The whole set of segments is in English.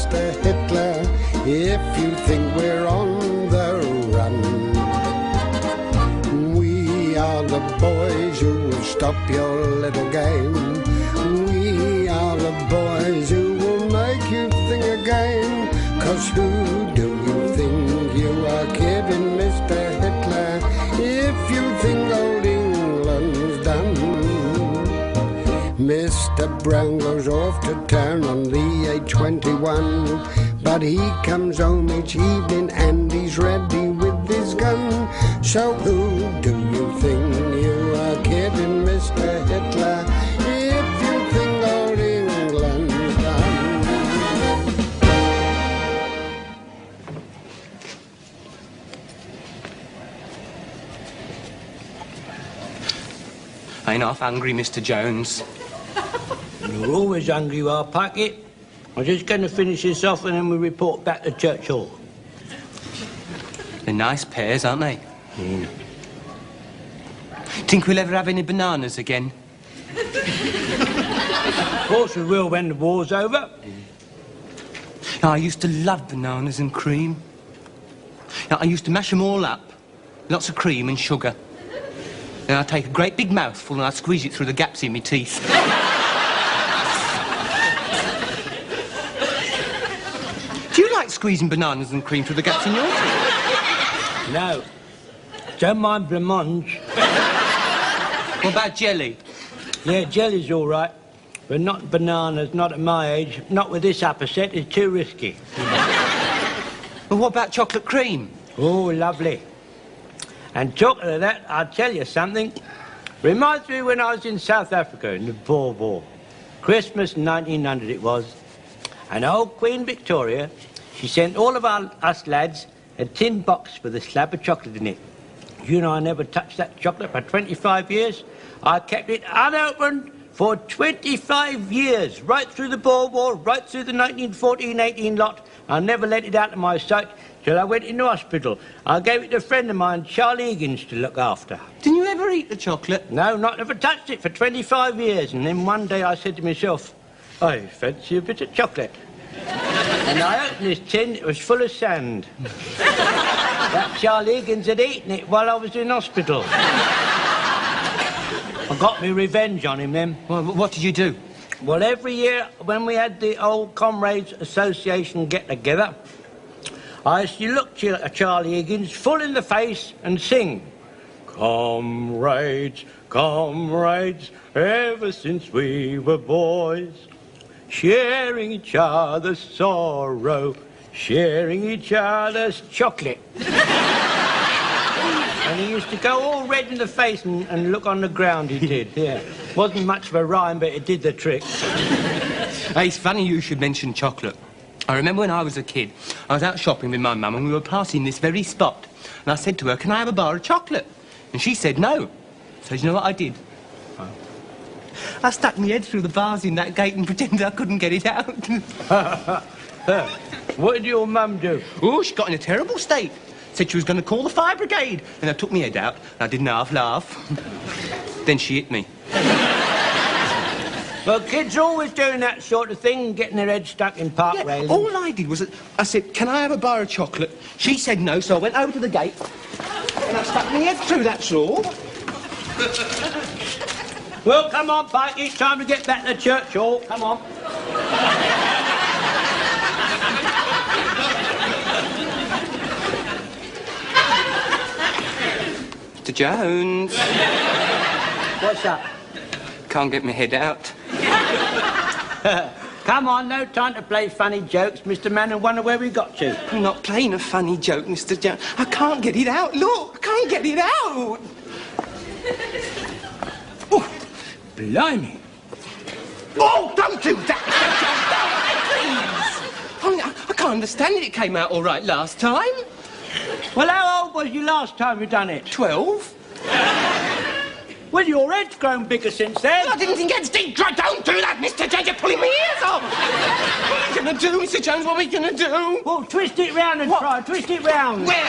Mr. Hitler, if you think we're on the run. We are the boys who will stop your little game. We are the boys who will make you think again. 'Cause who do you think you are kidding, Mr. Hitler, if you think old England's done? Mr. Brown goes off to town on the A21, but he comes home each evening and he's ready with his gun. So who do you think you are kidding, Mr. Hitler, if you think old England's done? Ain't half hungry, Mr. Jones. You're always hungry, you are, Packet. I'm just going to finish this off and then we report back to Church Hall. They're nice pears, aren't they? Think we'll ever have any bananas again? Of course we will when the war's over. I used to love bananas and cream. I used to mash them all up. Lots of cream and sugar. Then I'd take a great big mouthful and I'd squeeze it through the gaps in my teeth. Do you like squeezing bananas and cream through the gaps in your teeth? No. Don't mind blancmange. What about jelly? Yeah, jelly's all right. But not bananas, not at my age. Not with this upper set, it's too risky. Well, what about chocolate cream? Oh, lovely. And talking of that, I'll tell you something. Reminds me when I was in South Africa in the Boer War. Christmas 1900 it was. And old Queen Victoria, she sent all of us lads a tin box with a slab of chocolate in it. You know, I never touched that chocolate for 25 years. I kept it unopened for 25 years, right through the Boer War, right through the 1914-18 lot. I never let it out of my sight till I went into hospital. I gave it to a friend of mine, Charlie Higgins, to look after. Didn't you ever eat the chocolate? No, never touched it for 25 years. And then one day I said to myself, I fancy a bit of chocolate. And I opened this tin, it was full of sand. That Charlie Higgins had eaten it while I was in hospital. I got me revenge on him then. Well, what did you do? Well, every year when we had the old Comrades Association get-together, I used to look at Charlie Higgins full in the face and sing, Comrades, comrades, ever since we were boys, sharing each other's sorrow, sharing each other's chocolate. And he used to go all red in the face and look on the ground, he did, yeah. Wasn't much of a rhyme, but it did the trick. Hey, it's funny you should mention chocolate. I remember when I was a kid, I was out shopping with my mum and we were passing this very spot. And I said to her, can I have a bar of chocolate? And she said no. So do you know what I did? Oh. I stuck my head through the bars in that gate and pretended I couldn't get it out. What did your mum do? Oh, she got in a terrible state. Said she was going to call the fire brigade. And I took my head out and I didn't half laugh. Then she hit me. Well, kids are always doing that sort of thing, getting their head stuck in park railings. All I did was, I said, can I have a bar of chocolate? She said no, so I went over to the gate and I stuck my head through, that's all. Well, come on, Pike, it's time to get back to Church Hall. Come on. Mr. Jones. What's up? Can't get my head out. Come on, no time to play funny jokes. Mr. Man, and wonder where we got to. I'm not playing a funny joke, Mr. Jones. I can't get it out. Look, I can't get it out. Oh, blimey. Oh, don't do that, Mr. Jones. Please. I can't understand it. It came out all right last time. Well, how old was you last time you done it? 12. Well, your head's grown bigger since then. I didn't think it's deep. Don't do that, Mr. Jones. You're pulling my ears off. What are we going to do, Mr. Jones? What are we going to do? Well, twist it round and try. Twist it round. Where?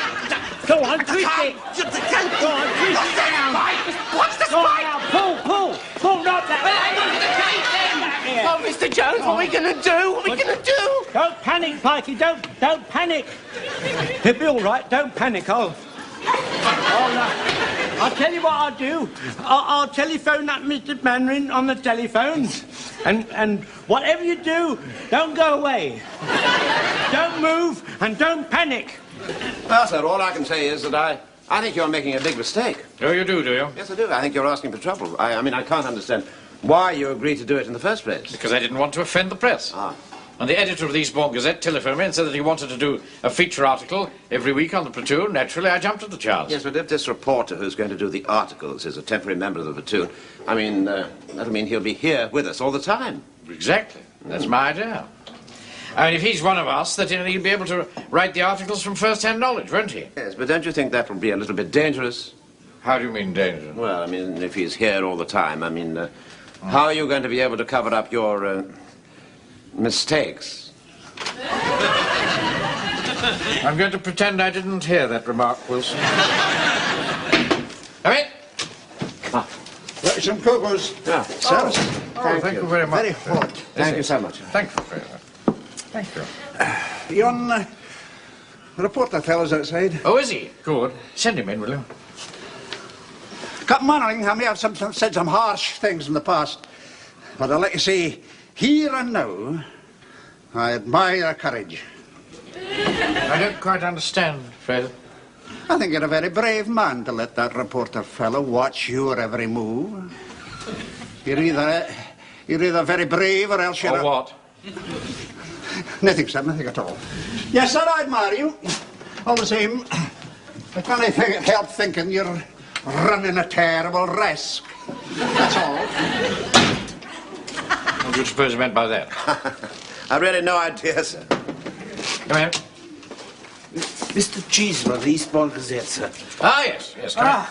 Go on, twist it. Go on, twist it round. What's the Go on spike? now, pull. Pull, not that way. Well, Mr. Jones, what are we going to do? What are we going to do? Don't panic, Pikey, don't panic. He'll be all right, don't panic. I'll tell you what I'll do. I'll telephone that Mr. Mandarin on the telephone. And whatever you do, don't go away. Don't move and don't panic. Well, sir, all I can say is that I think you're making a big mistake. Oh, you do you? Yes, I do. I think you're asking for trouble. I mean, I can't understand why you agreed to do it in the first place. Because I didn't want to offend the press. Ah. And the editor of the Eastbourne Gazette telephoned me and said that he wanted to do a feature article every week on the platoon. Naturally, I jumped at the chance. Yes, but if this reporter who's going to do the articles is a temporary member of the platoon, I mean, that'll mean he'll be here with us all the time. Exactly. That's my idea. I mean, if he's one of us, that he'll be able to write the articles from first-hand knowledge, won't he? Yes, but don't you think that will be a little bit dangerous? How do you mean dangerous? Well, I mean, if he's here all the time, I mean, how are you going to be able to cover up your mistakes? I'm going to pretend I didn't hear that remark, Wilson. Come in. Some cocos. Yeah. Sir. Thank you very much. Very hot. Thank you so much. Thank you very much. Thank you. Yon reporter fellow's outside. Oh, is he? Good. Send him in, will you? Captain Mannering, I may have said some harsh things in the past, but I'd like to say, here and now, I admire your courage. I don't quite understand, Fred. I think you're a very brave man to let that reporter fellow watch your every move. You're either very brave or else you're... Or what? Nothing, sir, nothing at all. Yes, sir, I admire you. All the same, I can't help thinking you're running a terrible risk. That's all. What do you suppose you meant by that? I've really no idea, sir. Come in. Mr. Cheeseman of the Eastbourne Gazette, sir. Ah, yes, yes, come in.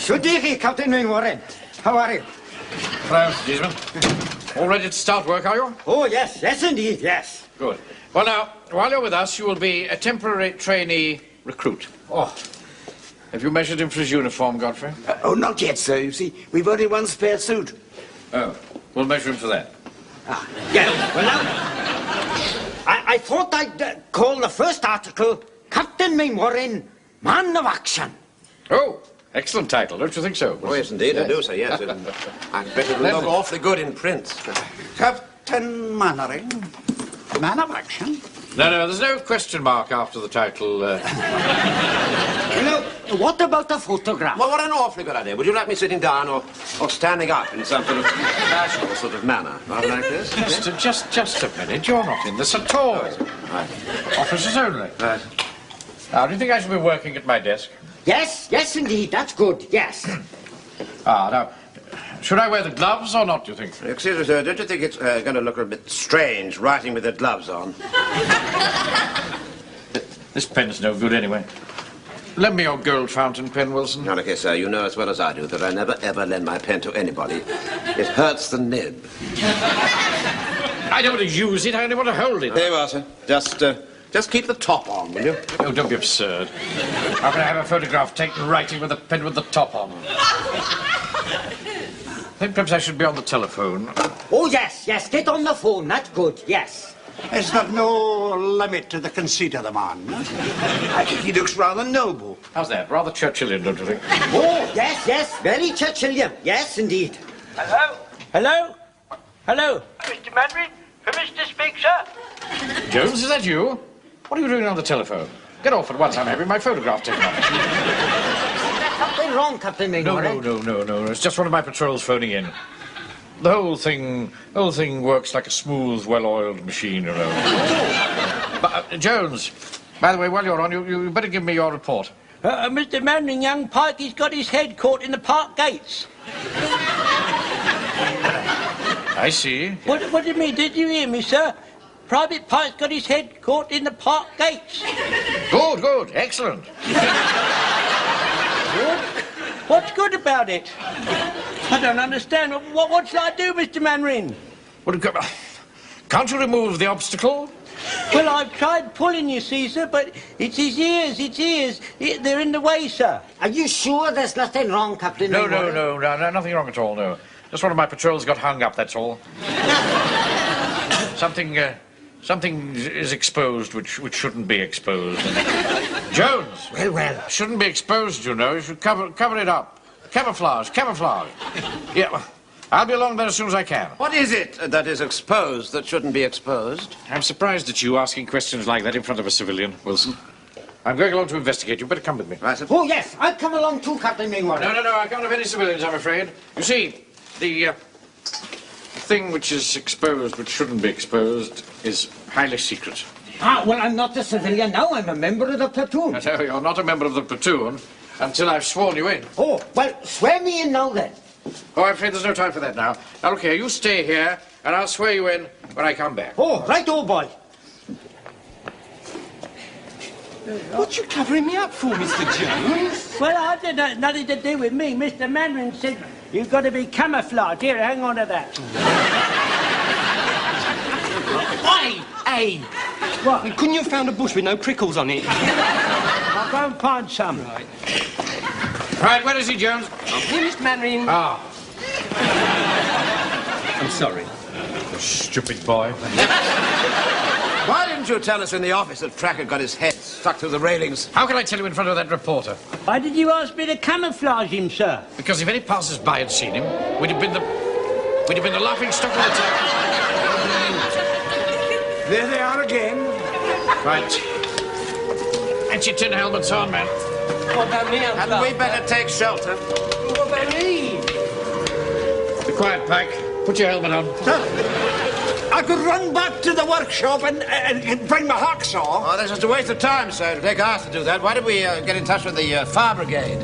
Good day, Captain Mainwaring. How are you? Hello, Mr. Cheeseman. All ready to start work, are you? Oh, yes, yes, indeed, yes. Good. Well, now, while you're with us, you will be a temporary trainee recruit. Oh. Have you measured him for his uniform, Godfrey? Oh, not yet, sir. You see, we've only one spare suit. Oh, we'll measure him for that. Ah, yeah. Well, now, I thought I'd call the first article Captain Mainwaring, Man of Action. Oh, excellent title, don't you think so? Oh, yes, indeed, I do, sir, yes. I bet it will look awfully good in print. Captain Mannering, man of action. No, there's no question mark after the title. You know, what about the photograph? Well, what an awfully good idea. Would you like me sitting down or standing up in some sort of casual sort of manner? Rather like this? Just a minute. You're not in this at all. Right. Officers only. Right. Now, do you think I should be working at my desk? Yes, yes, indeed. That's good, yes. Now, should I wear the gloves or not, do you think? Excuse me, sir, don't you think it's going to look a bit strange writing with the gloves on? This pen's no good anyway. Lend me your gold fountain pen, Wilson. Now, look here, sir, you know as well as I do that I never, ever lend my pen to anybody. It hurts the nib. I don't want to use it, I only want to hold it. There you are, sir. Just keep the top on, will you? Oh, don't be absurd. How can I have a photograph taken writing with a pen with the top on? I think perhaps I should be on the telephone. Oh, yes, yes. Get on the phone. That's good, yes. Is there no limit to the conceit of the man? I think he looks rather noble. How's that? Rather Churchillian, don't you think? Oh, yes, yes. Very Churchillian. Yes, indeed. Hello? Hello? Hello? Mr. Mandarin? Permission to speak, sir? Jones, is that you? What are you doing on the telephone? Get off at once. I'm having my photograph taken off. Something wrong, Captain Mainwaring? No. It's just one of my patrols phoning in. The whole thing works like a smooth, well-oiled machine, you know. But, Jones, by the way, while you're on, you better give me your report. Mr. Mandarin, young Pikey's got his head caught in the park gates. I see. What do you mean? Did you hear me, sir? Private Pike's got his head caught in the park gates. Good. Excellent. Good? What's good about it? I don't understand. What shall I do, Mr. Mandarin? Can't you remove the obstacle? Well, I've tried pulling, you see, sir, but it's his ears. They're in the way, sir. Are you sure there's nothing wrong, Captain Mainwaring? No, nothing wrong at all, no. Just one of my patrols got hung up, that's all. Something is exposed which shouldn't be exposed. Jones! Well. Shouldn't be exposed, you know. You should cover it up. Camouflage. Yeah, well, I'll be along there as soon as I can. What is it that is exposed that shouldn't be exposed? I'm surprised at you asking questions like that in front of a civilian, Wilson. I'm going along to investigate. You better come with me. Right, sir. Oh, yes, I'll come along too, Captain Mainwaring. No, I can't have any civilians, I'm afraid. You see, the thing which is exposed, which shouldn't be exposed, is highly secret. Ah, well, I'm not a civilian now. I'm a member of the platoon. I tell you, you're not a member of the platoon until I've sworn you in. Oh, well, swear me in now, then. Oh, I'm afraid there's no time for that now. Now, look here, you stay here, and I'll swear you in when I come back. Oh, right, old boy. What you covering me up for, Mr. Jones? Well, I did nothing to do with me. Mr. Mandarin said you've got to be camouflaged. Here, hang on to that. Hey! What? Couldn't you have found a bush with no prickles on it? I'll go and find some. Right, where is he, Jones? Here, Mr. Mandarin. Ah. I'm sorry. Stupid boy. Why didn't you tell us in the office that Track had got his head stuck through the railings? How can I tell you in front of that reporter? Why did you ask me to camouflage him, sir? Because if any passers-by had seen him, we'd have been the laughing stock of the town. There they are again. Right. Get your tin helmets on, man. What about me, Uncle? Hadn't we better take shelter? What about me? Be quiet, Pike. Put your helmet on. I could run back to the workshop and bring my hacksaw. Oh, that's just a waste of time, sir. It'll take us to do that. Why don't we get in touch with the fire brigade?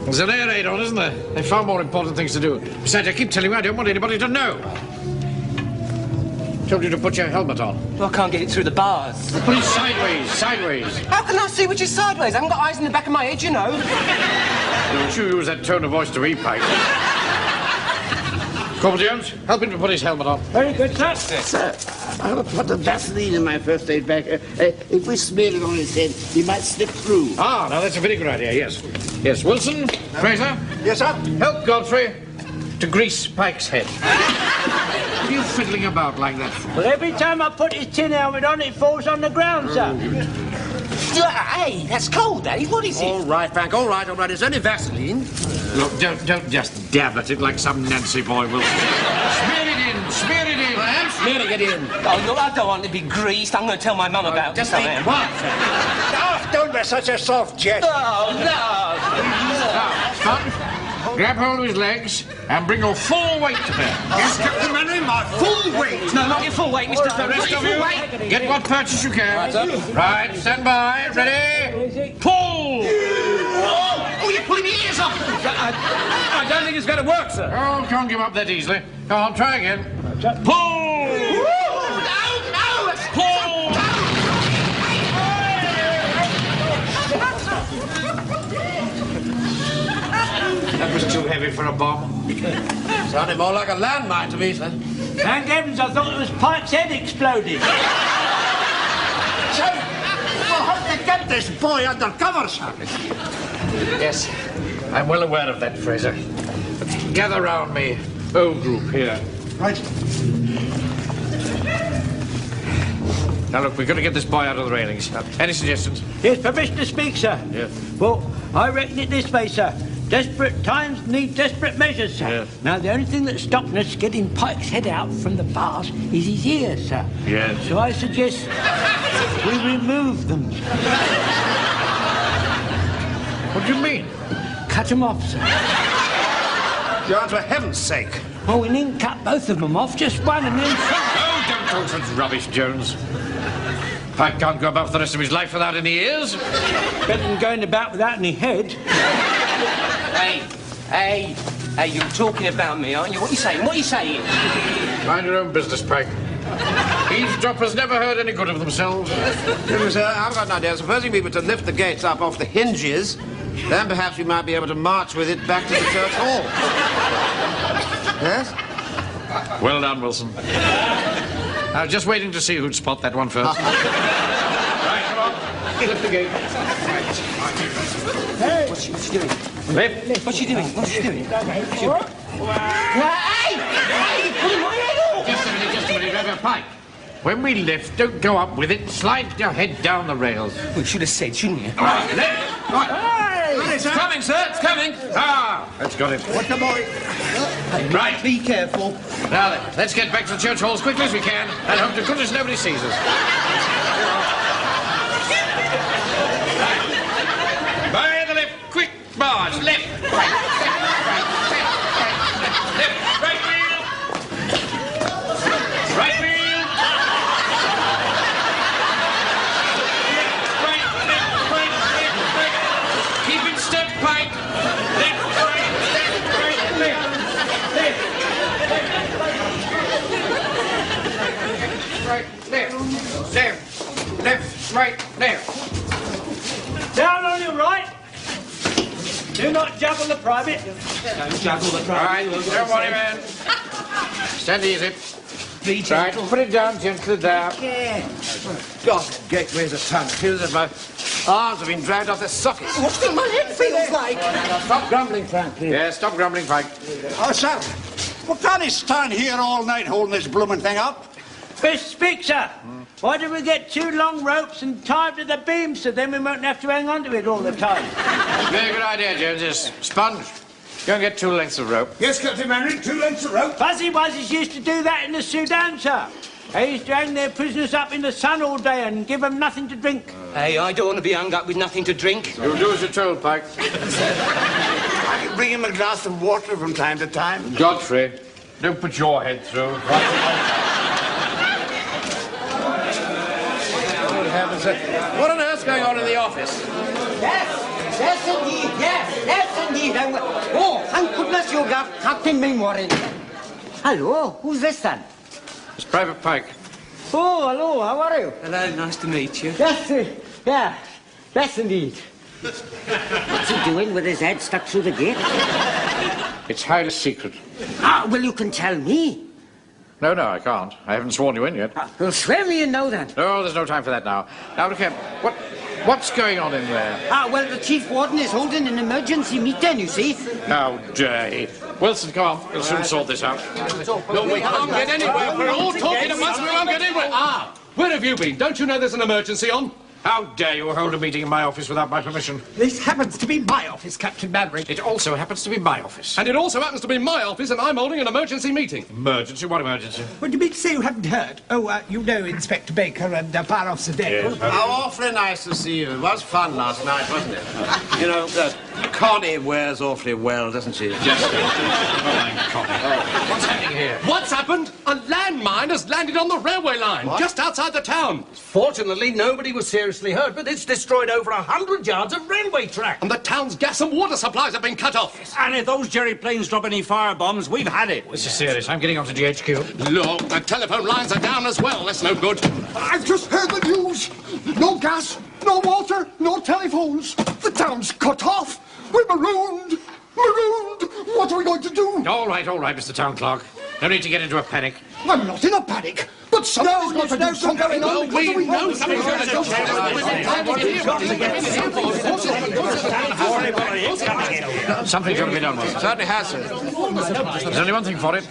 There's an air raid on, isn't there? They've far more important things to do. Besides, I keep telling you, I don't want anybody to know. Told you to put your helmet on. Well, I can't get it through the bars. Put it sideways. How can I see which is sideways? I haven't got eyes in the back of my head, you know. Don't you use that tone of voice to me, Pike. Corporal Jones, help him to put his helmet on. Very good, sir. Sir, I will put the Vaseline in my first aid bag. If we smear it on his head, he might slip through. Ah, now that's a very good idea, yes. Yes, Wilson, Fraser. Yes, sir. Help Godfrey to grease Pike's head. What are you fiddling about like that for? Well, every time I put his tin helmet on, it falls on the ground, sir. Hey, that's cold, Daddy. What is it? All right, Frank, all right. It's only Vaseline. Look, don't just dab at it like some Nancy boy, Wilson. Smear it in. I am smearing it in. Oh, look, I don't want to be greased. I'm going to tell my mum about this. Just be quiet. Oh, don't be such a soft jest. Oh, no. Now, Scott, grab hold of his legs and bring your full weight to bear. Yes, Captain Manning, my full weight. No, not your full weight, Mr. The rest of you, get what purchase you can. Right, stand by. Ready? Pull! Oh, you're pulling my ears off. I don't think it's going to work, sir. Oh, can't give up that easily. Go on, try again. Pull! No. Pull! That was too heavy for a bomb. Sounded more like a landmine to me, sir. Thank heavens, I thought it was Pike's head exploded. Sir, we'll have to get this boy under cover, sir. Yes, I'm well aware of that, Fraser. But gather round me, whole group here. Right. Now, look, we've got to get this boy out of the railings. Any suggestions? Yes, permission to speak, sir. Yeah. Well, I reckon it this way, sir. Desperate times need desperate measures, sir. Yeah. Now, the only thing that's stopping us getting Pike's head out from the bars is his ears, sir. Yes. So I suggest we remove them. What do you mean? Cut them off, sir. John, for heaven's sake. Well, we needn't cut both of them off, just one and then... Oh, don't talk such rubbish, Jones. Pike can't go about for the rest of his life without any ears. Better than going about without any head. Hey, you're talking about me, aren't you? What are you saying? Mind your own business, Pike. Eavesdroppers never heard any good of themselves. Sir, I've got an idea. Supposing we were to lift the gates up off the hinges, then perhaps we might be able to march with it back to the church hall. Yes? Well done, Wilson. I was just waiting to see who'd spot that one first. Right, come on. Lift the gate. Hey! What's she doing? Lift. What's she doing? Hey, you're pulling my head off. Just a minute, Pike. When we lift, don't go up with it. Slide your head down the rails. We should have said, shouldn't you? Right, lift. Right. It's coming, sir, it's coming. Ah, that's got it. What the boy? Right. Be careful. Now then, let's get back to the church hall as quickly as we can and hope to goodness nobody sees us. By the left, quick march, left, right, left, right wheel, right wheel, right, keep in step, Pike, left, right, left, left, right, left. Down on your right. Do not juggle the private. Don't juggle the All right, don't worry, man. Stand easy. Right, put it down gently there. God, gateway's a ton. Feels as if my arms have been dragged off their sockets. What my head feels like? Stop grumbling, Frank, please. Yeah, stop grumbling, Pike. Oh, sir, what can he stand here all night holding this blooming thing up? Speak, sir. Why don't we get 2 long ropes and tie them to the beam so then we won't have to hang on to it all the time? Very good idea, Jones. Yes. Sponge, go and get 2 lengths of rope. Yes, Captain Manning, 2 lengths of rope. Fuzzy Wuzzys used to do that in the Sudan, sir. They used to hang their prisoners up in the sun all day and give them nothing to drink. Hey, I don't want to be hung up with nothing to drink. You'll do as you're told, Pike. I can bring him a glass of water from time to time. Godfrey, don't put your head through. What on earth's going on in the office? Yes, indeed, yes, indeed. Oh, thank goodness you got Captain Mainwaring. Hello, who's this then? It's Private Pike. Oh, hello, how are you? Hello, nice to meet you. Yes, indeed. What's he doing with his head stuck through the gate? It's highly secret. Well, you can tell me. No, I can't. I haven't sworn you in yet. Well, swear me in now, then. No, there's no time for that now. Now, look here. What's going on in there? Well, the Chief Warden is holding an emergency meeting, you see. How dare he? Wilson, come on. We'll soon sort this out. No, we can't get anywhere. We're all talking at once. We won't get anywhere. Where have you been? Don't you know there's an emergency on? How dare you hold a meeting in my office without my permission? This happens to be my office, Captain Manning. It also happens to be my office. And it also happens to be my office, and I'm holding an emergency meeting. Emergency? What emergency? What do you mean to say you haven't heard? Oh, you know Inspector Baker and Bar Officer Deck. How awfully nice to see you. It was fun last night, wasn't it? You know, Connie wears awfully well, doesn't she? Just What's happening here? What's happened? A landmine has landed on the railway line, just outside the town. Fortunately, nobody was seriously hurt, but it's destroyed over 100 yards of railway track. And the town's gas and water supplies have been cut off. And if those jerry planes drop any firebombs, we've had it. This is serious. I'm getting onto GHQ. Look, the telephone lines are down as well. That's no good. I've just heard the news. No gas, no water, no telephones. The town's cut off. We're marooned. What are we going to do? All right, Mr. Town Clerk. No need to get into a panic. I'm not in a panic, but something's got to do something. Well, we know something's going to do Something's got to be done with it. Certainly has, sir. There's only one thing for it.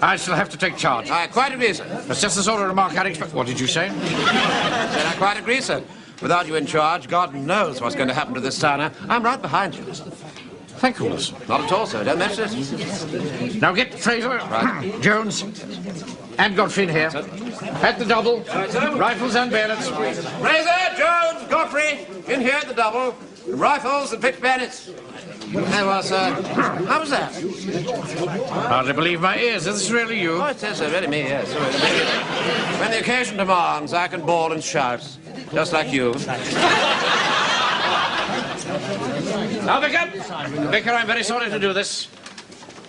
I shall have to take charge. I quite agree, sir. That's just the sort of remark I'd expect. What did you say? Said I quite agree, sir. Without you in charge, God knows what's going to happen to this town. I'm right behind you. Thank goodness. Not at all, sir. Don't mention it. Now get Fraser, Jones, and Godfrey in here. At the double, rifles and bayonets. Fraser, Jones, Godfrey, in here at the double. Rifles and picked bayonets. There was, how was that? Hardly believe my ears. Is this really you? Oh, it is, sir. Really me, yes. When the occasion demands, I can bawl and shout. Just like you. Now, Vicar, I'm very sorry to do this.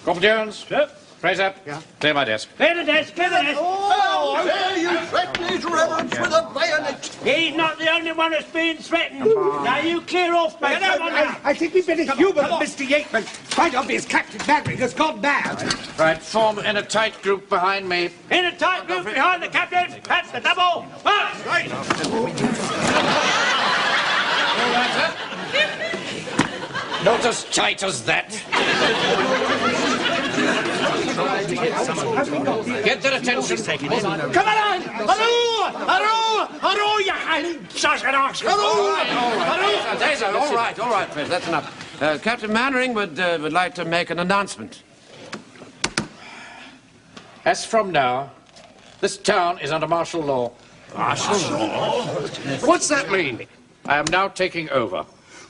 Corporal Jones. Yep. Fraser. Yeah. Clear my desk. Clear the desk, clear the desk. Oh, there you threaten his reverence with a bayonet. He's not the only one that's being threatened. Now you clear off, mate. Come on now. I think we'd better humour Mr. Yateman. Quite obvious Captain Manning has gone mad. Right, form in a tight group behind me. In a tight group behind the captain. That's the double. March. Right. Not as tight as that. Get their attention. Come on! Hello, you howling sausage! All right, Fred, that's enough. Captain Mannering would like to make an announcement. As from now, this town is under martial law. Martial law? What's that mean? I am now taking over.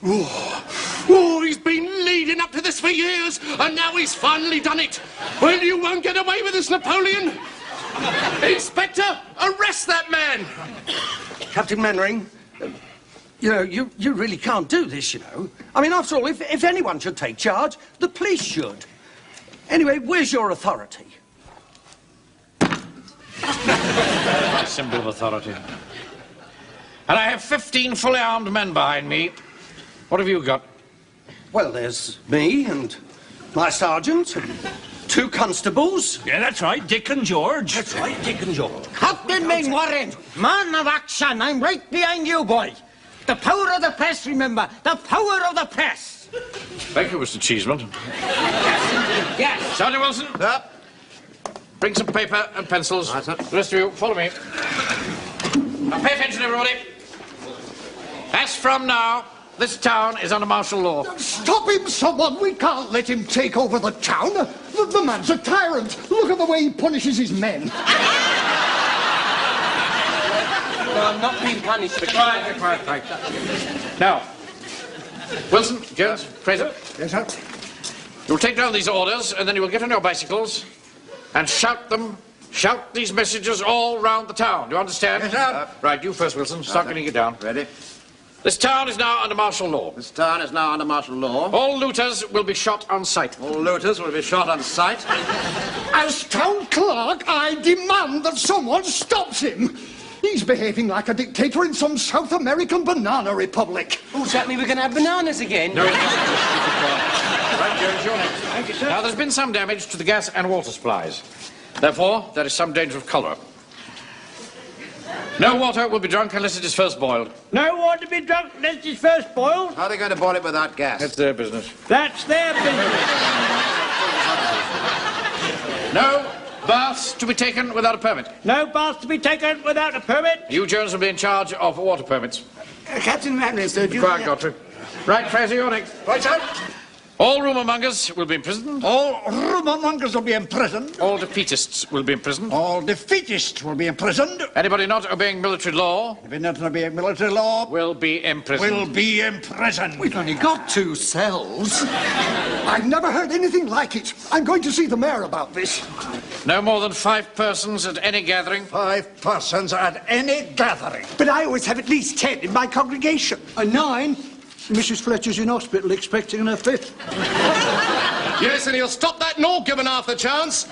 Oh, he's been leading up to this for years, and now he's finally done it. Well, you won't get away with this, Napoleon. Inspector, arrest that man. Captain Mannering, you know, you really can't do this, you know. I mean, after all, if anyone should take charge, the police should. Anyway, where's your authority? A symbol of authority. And I have 15 fully armed men behind me. What have you got? Well, there's me and my sergeant and 2 constables. Yeah, that's right, Dick and George. That's right, Dick and George. Captain Mainwaring, man of action, I'm right behind you, boy. The power of the press, remember, the power of the press. Thank you, Mr. Cheeseman. Yes. Sergeant Wilson. Yep. Bring some paper and pencils. Right, sir. The rest of you, follow me. Now, pay attention, everybody. As from now, this town is under martial law. Stop him, someone! We can't let him take over the town. The man's a tyrant. Look at the way he punishes his men. No, I'm not being punished. Be quiet, right. Now, Wilson, Jones, Fraser. Yes, sir. You'll take down these orders, and then you will get on your bicycles and shout these messages all round the town. Do you understand? Yes, sir. Right, you first, Wilson. Start getting it down. Ready? This town is now under martial law. This town is now under martial law. All looters will be shot on sight. All looters will be shot on sight. As town clerk, I demand that someone stops him. He's behaving like a dictator in some South American banana republic. Oh, does that mean we're going to have bananas again? No, it isn't. Right, Jones, you're next. Thank you, sir. Now, there's been some damage to the gas and water supplies. Therefore, there is some danger of cholera. No water will be drunk unless it is first boiled. No water to be drunk unless it is first boiled? How are they going to boil it without gas? That's their business. That's their business. No baths to be taken without a permit. No baths to be taken without a permit? You, Jones, will be in charge of water permits. Captain Mannering, sir, do you... Quiet, Godfrey. Right, Fraser, you're next. Right, sir. All rumourmongers will be imprisoned. All rumourmongers will be imprisoned. All defeatists will be imprisoned. All defeatists will be imprisoned. Anybody not obeying military law If you're not obeying military law, will be imprisoned. will be imprisoned. We've only got 2 cells. I've never heard anything like it. I'm going to see the mayor about this. No more than 5 persons at any gathering. 5 persons at any gathering. But I always have at least 10 in my congregation. And 9, Mrs. Fletcher's in hospital expecting her 5th. Yes, and he'll stop that nor give him half the chance.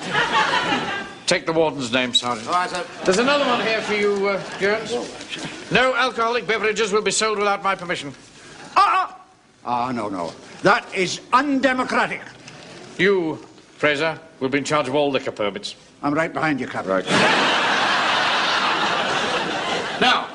Take the warden's name, Sergeant. All right, sir. There's another one here for you, Jones. No alcoholic beverages will be sold without my permission. No. That is undemocratic. You, Fraser, will be in charge of all liquor permits. I'm right behind you, Captain. Right. Now,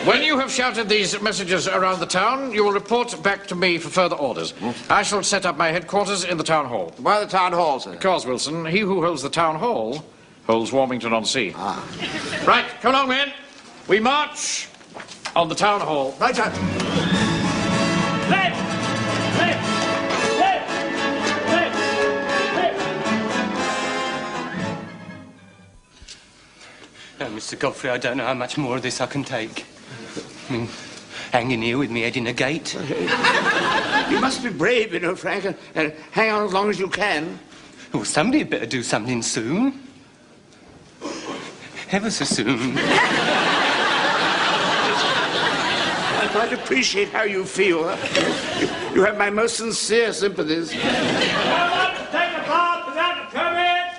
when you have shouted these messages around the town, you will report back to me for further orders. I shall set up my headquarters in the town hall. Why the town hall, sir? Because, Wilson, he who holds the town hall holds Warmington-on-Sea. Right, come along, men. We march on the town hall. Right, sir. Left! Left! Left! Left! Left! Oh, Mr. Godfrey, I don't know how much more of this I can take. I mean, hanging here with me head in a gate. You must be brave, you know, Frank, and hang on as long as you can. Well, somebody had better do something soon. Ever so soon. I quite appreciate how you feel. You have my most sincere sympathies. No one to take a bath without a permit!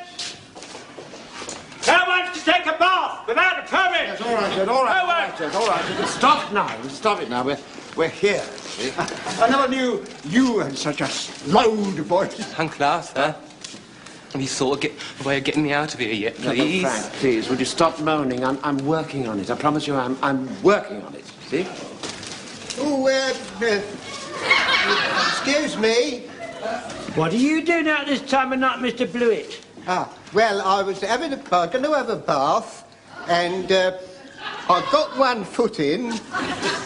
No one to take a bath without a permit! That's all right, sir. All right, No all right, sir. All right. You can stop now. You can stop it now. We're here. See? I never knew you had such a loud voice. Uncle Arthur, have you thought of a way of getting me out of here yet, No, please? Frank, please, would you stop moaning? I'm working on it. I promise you, I'm working on it. See? Oh, excuse me. What are you doing out this time of night, Mr. Blewett? Well, I was going to have a bath, and I got one foot in,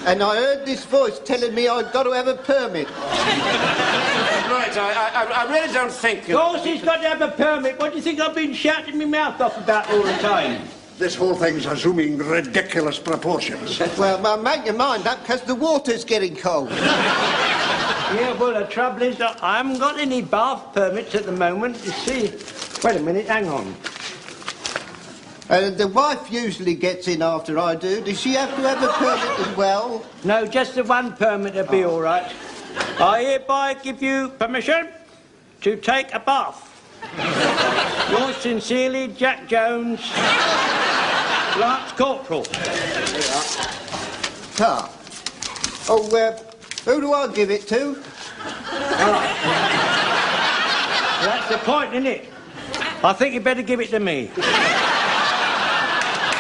and I heard this voice telling me I'd got to have a permit. Right, I really don't think... Of course he's got to have a permit. What do you think I've been shouting my mouth off about all the time? This whole thing's assuming ridiculous proportions. Well, make your mind up, because the water's getting cold. Yeah, well, the trouble is that I haven't got any bath permits at the moment, you see. Wait a minute, hang on. The wife usually gets in after I do. Does she have to have a permit as well? No, just the one permit will be all right. I hereby give you permission to take a bath. Yours sincerely, Jack Jones, Lance Corporal. Who do I give it to? That's the point, isn't it? I think you better give it to me. Well,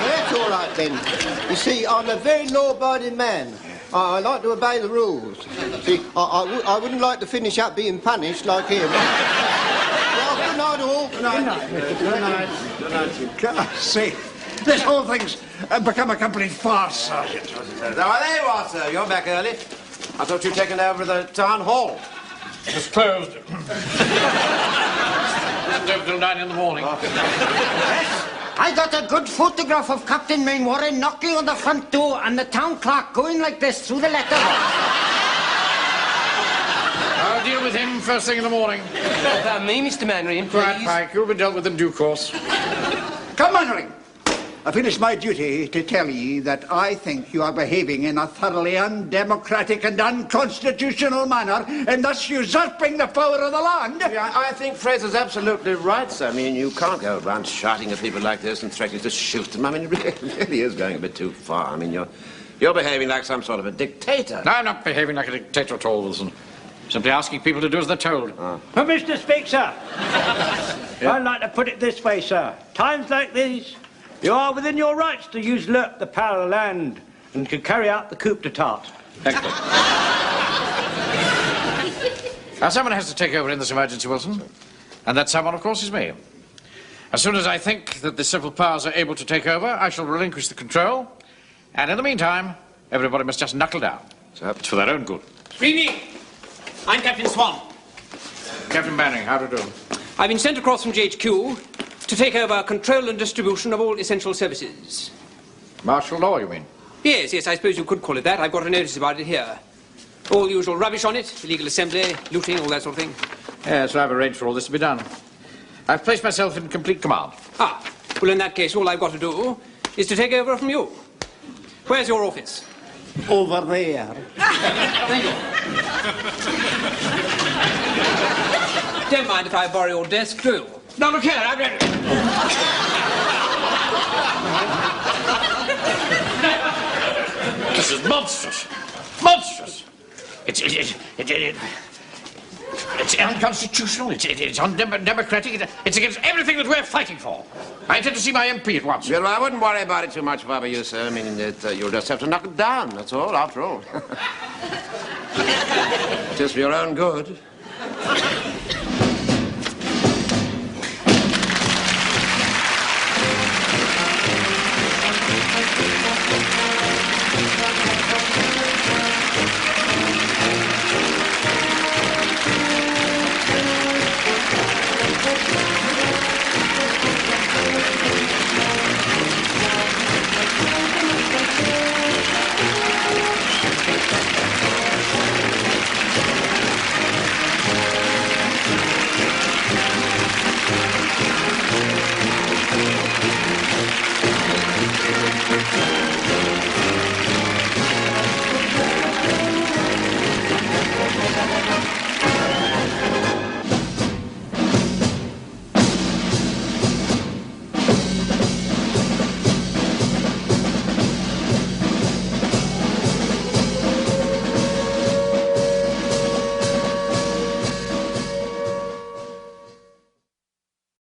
that's all right, then. You see, I'm a very law-abiding man. I like to obey the rules. See, I wouldn't like to finish up being punished like him. Well, good night, all. Good night. Good night. Good night. God's sake. This whole thing's become a complete farce, Sergeant. Oh, there you are, sir. You're back early. I thought you'd taken over the town hall. It's closed. Isn't open till 9 in the morning. Yes, I got a good photograph of Captain Mainwaring knocking on the front door and the town clerk going like this through the letterbox. I'll deal with him first thing in the morning. Me, Mr. Mannering, please. Right, Pike, you'll be dealt with in due course. Come, Mannering. I finish my duty to tell ye that I think you are behaving in a thoroughly undemocratic and unconstitutional manner, and thus usurping the power of the land. Yeah, I think Fraser's absolutely right, sir. I mean, you can't go around shouting at people like this and threatening to shoot them. I mean, it really is going a bit too far. I mean, you're behaving like some sort of a dictator. No, I'm not behaving like a dictator at all, Wilson. Simply asking people to do as they're told. But Mr. Speaker, I'd like to put it this way, sir. Times like these, you are within your rights to usurp the power of the land and to carry out the coup d'etat. Excellent. Now, someone has to take over in this emergency, Wilson. And that someone, of course, is me. As soon as I think that the civil powers are able to take over, I shall relinquish the control. And in the meantime, everybody must just knuckle down. So it's for their own good. Good evening. I'm Captain Swan. Captain Manning, how do you do? I've been sent across from GHQ to take over control and distribution of all essential services. Martial law, you mean? Yes, I suppose you could call it that. I've got a notice about it here. All the usual rubbish on it, illegal assembly, looting, all that sort of thing. Yes, I've arranged for all this to be done. I've placed myself in complete command. Ah, well, in that case, all I've got to do is to take over from you. Where's your office? Over there. Thank you. Don't mind if I borrow your desk, do you? Now, look here, This is monstrous. Monstrous. It's unconstitutional, it's undemocratic, it's against everything that we're fighting for. I intend to see my MP at once. Well, I wouldn't worry about it too much if I were you, sir. I mean, you'll just have to knock it down, that's all, after all. Just for your own good.